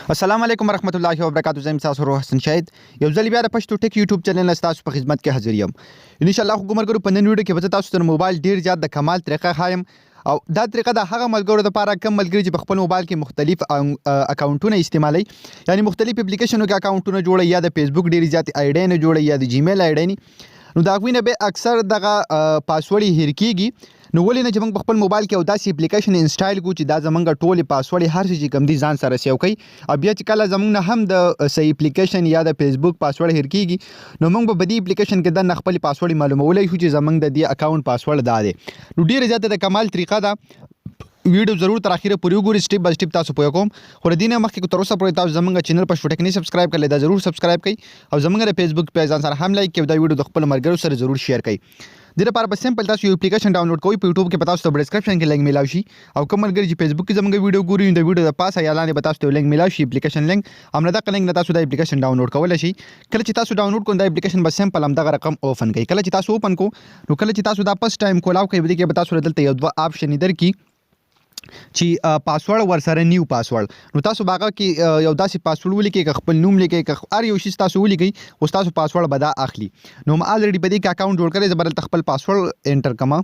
السلام علیکم ورحمت الله وبرکاتہ. زم تاسو روح حسن شاهد یو ځل بیا د پښتو ټیک یوټیوب چینل تاسو په خدمت کې حاضر یم. ان شاء الله ګمرګرو په نن ویډیو کې به تاسو تر موبایل ډیر زیات د کمال طریقه خایم او دا طریقه د هغه ملګرو لپاره کم ملګری چې په خپل موبایل کې مختلف اکاونټونه استعمالوي، یعنی مختلف اپلیکیشنونو کې اکاونټونه جوړي یا د فیسبوک ډیر زیات آیډي نه جوړي یا د جیمیل آیډي نه، نو دا غوینه به اکثر دغه پاسورډ هیر کیږي. نو ولې نه چې موږ په خپل موبایل کې او داسې اپلیکیشن انسټال کوو چې دا زمونږ ټولې پاسورډ هر څه چې کوم دي ځان سره سیو کوي، او بیا چې کله زمونږ نه هم د صحیح اپلیکیشن یا د فیسبوک پاسورډ هیر کیږي، نو موږ په دې اپلیکیشن کې د خپل پاسورډ معلومولای شو چې زمونږ د دې اکاونټ پاسورډ دا دی. نو ډیره زیاته د کمال طریقه ده. ویډیو ضرور تر اخره پورې وګورئ، سټیپ بای سټیپ تاسو پوه کوم. خو د دې نه مخکې تر اوسه پورې تاسو زمونږ چینل په شوټک نه سبسکرایب کړئ، دا ضرور سبسکرایب کړئ او زمونږ د فیسبوک پیج ځان سره هم لایک کړئ، دا ویډیو د خپل ملګرو سره ضرور شیر کړئ. د لپاره به سمپل تاسو یو اپلیکیشن ډاونلوډ کوئ، په یوټیوب کې تاسو ته ډسکرپشن کې لینک میلاوي شي، او کوم ملګری چې فیسبوک کې زموږ ویډیو ګوري د ویډیو د پاسه یا لاندې به تاسو ته لینک میلاوي شي، اپلیکیشن لینک همدا لینک نه تاسو د اپلیکیشن ډاونلوډ کولای شي. کله چې تاسو ډاونلوډ کوئ دا اپلیکیشن به سمپل همدغه رقم اوپن کړئ. کله چې تاسو اوپن کو نو کله چې تاسو دا فرست ټایم کولاو کوي بده کې به تاسو دلته یو دوه آپشن درکې چې پاسورډ ورسره نیو پاسورډ، نو تاسو باغه کې یو داسې پاسورډ ولیکئ، خپل نوم لیکئ، هر یو شی تاسو ولیکئ او تاسو پاسورډ به دا اخلي. نو ما الریډي په دې کې اکاونټ جوړ کړی، زبر خپل پاسورډ انټر کما.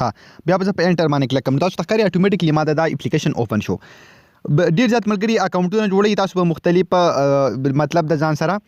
ها بیا به په انټر باندې کلیک کوم، تاسو تخکاری اتوماتیکلی ما دا اپلیکیشن اوپن شو. ډیر زیات ملګری اکاونټونه جوړي، تاسو په مختلف مطلب د ځان سره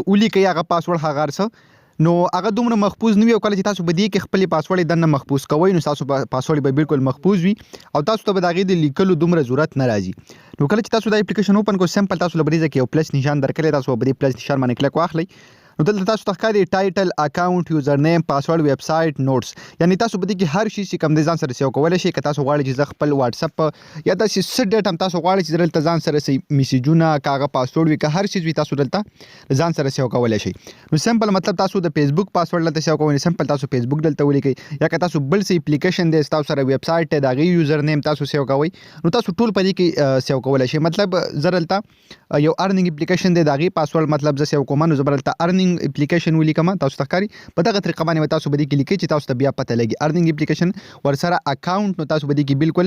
ولیکئ هغه پاسورډ هغه څه، نو هغه دومره محفوظ نه وي، او کله چې تاسو بدی کې خپل پاسورډ دنه محفوظ کوئ نو تاسو پاسورډ به بالکل محفوظ وي او تاسو ته به دغه د لیکلو دومره ضرورت نه راځي. نو کله چې تاسو دا اپلیکیشن اوپن کو سمپل تاسو لبریزه کې یو پلس نشان درکړی، تاسو به دې پلس نشان باندې کلیک واخلئ. نو دلته تاسو تخکاری ټایټل، اکاونټ، یوزر نیم، پاسورډ، ویب سټ، نوټس، یعنی تاسو به دې کې هر شي چې کوم د ځان سره سیو کولای شي. که تاسو غواړئ چې خپل واتس اپ یا تاسو ست ډیټ هم تاسو غواړئ چې دلته ځان سره سي میسیجونه کاغه پاسورډ وي، که هر شي وي تاسو دلته ځان سره سیو کولای شي. نو سمپل مطلب تاسو د فیسبوک پاسورډ لته سیو کوئ، سمپل تاسو فیسبوک دلته ولیکئ، یا که تاسو بل څه اپلیکیشن دی تاسو سره ویب سټ دی دغه یوزر نیم تاسو سیو کوئ، نو تاسو ټول په دې کې سیو کولای شي. مطلب زرلته یو ارنینګ اپلیکیشن دی دغه پاسورډ مطلب ز سیو کوم، نو زبرلته ارنینګ اپلیکیشن لیکم، تاسو تخکاری په دغه طریقه باندې تاسو به دې کې لیکئ چې تاسو ته بیا پته لګي ارنینګ اپلیکیشن ورسره اکاونټ، نو تاسو به دې کې بالکل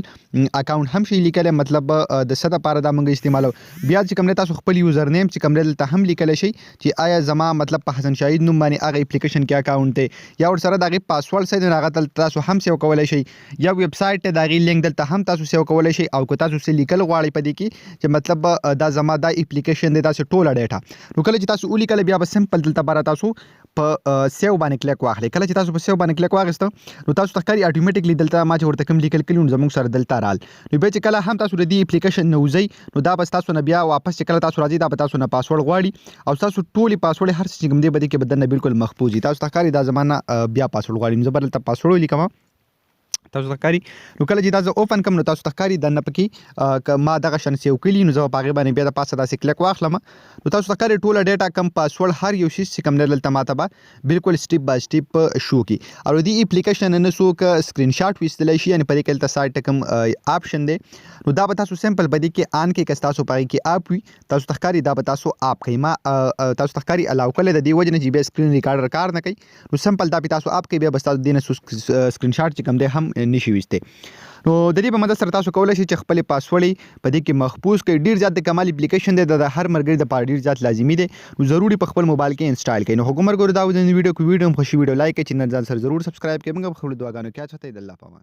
اکاونټ هم شي لیکل، مطلب د صد لپاره دا موږ استعمالو. بیا چې کوم تاسو خپل یوزر نیم چې کوم دلته هم لیکل شي چې آیا زما مطلب په حسن شاهد نوم باندې هغه اپلیکیشن کې اکاونټ دی، یا ورسره دغه پاسورډ سره هغه دلته تاسو هم سیو کولای شي، یا ویب سټ دغه لینک دلته هم تاسو سیو کولای شي، او که تاسو سې لیکل غواړئ په دې کې چې مطلب دا زما دا اپلیکیشن دی تاسو ټوله ډیټا، نو کله چې تاسو ولیکل بیا به سمپل دلته بار تاسو په سیو باندې کلیک واخلئ. کله چې تاسو په سیو باندې کلیک واغسته نو تاسو تخکاری اتوماتیکلی دلته ما چې ورته کوم لیکل کړي نو زموږ سره دلته رال، نو به چې کله هم تاسو د دې اپلیکیشن نه وځئ نو دا بس تاسو نه بیا واپس چې کله تاسو راځي دا به تاسو نه پاسورډ غواړي، او تاسو ټولې پاسورډ هر څه چې کوم دی بده کې بدنه بالکل محفوظ دي. تاسو تخکاری دا زمانہ بیا پاسورډ غواړي، نو زبر دلته پاسورډ لیکم تاسو تخکاری. نو کله چې تاسو اوپن کوم نو تاسو تخکاری دنه پکې ما دغه شن سیو کلی، نو زه په هغه باندې بیا د پاسه داسې کلیک واخلم، نو تاسو تخکاری ټوله ډیټا کم پاسورډ هر یو شی چې کوم دلته ماته به بالکل سټیپ بای سټیپ شو کی. او دې اپلیکیشن نه سو ک سکرین شاټ وستلای شي، یعنی په دې کې تل سایت کوم آپشن دی، نو دا به تاسو سمپل بدی کې آن کې تاسو پای کې اپ وي تاسو تخکاری دا به تاسو اپ کوي، ما تاسو تخکاری الاو کله د دې وجنه چې به سکرین ریکارډر کار نه کوي، نو سمپل دا به تاسو اپ کې بیا بس تاسو دینه سکرین شاټ چې کوم دی هم نشي وسته. نو د دې په مدد سره تاسو کولای شئ چې خپل پاسورډ په دې کې محفوظ کړئ. ډیر زیات د کمال اپلیکیشن دی، د هر مرګري د پاره ډیر زیات لازمي دی، نو ضروري په خپل موبایل کې انسټال کړئ. نو حکومت ګور دا د ویډیو کو ویډیو هم خوشي ویډیو لایک کړئ، چینل ځان سره ضرور سبسکرایب کړئ. موږ په خپل دعاګانو کې اچته د الله پامان.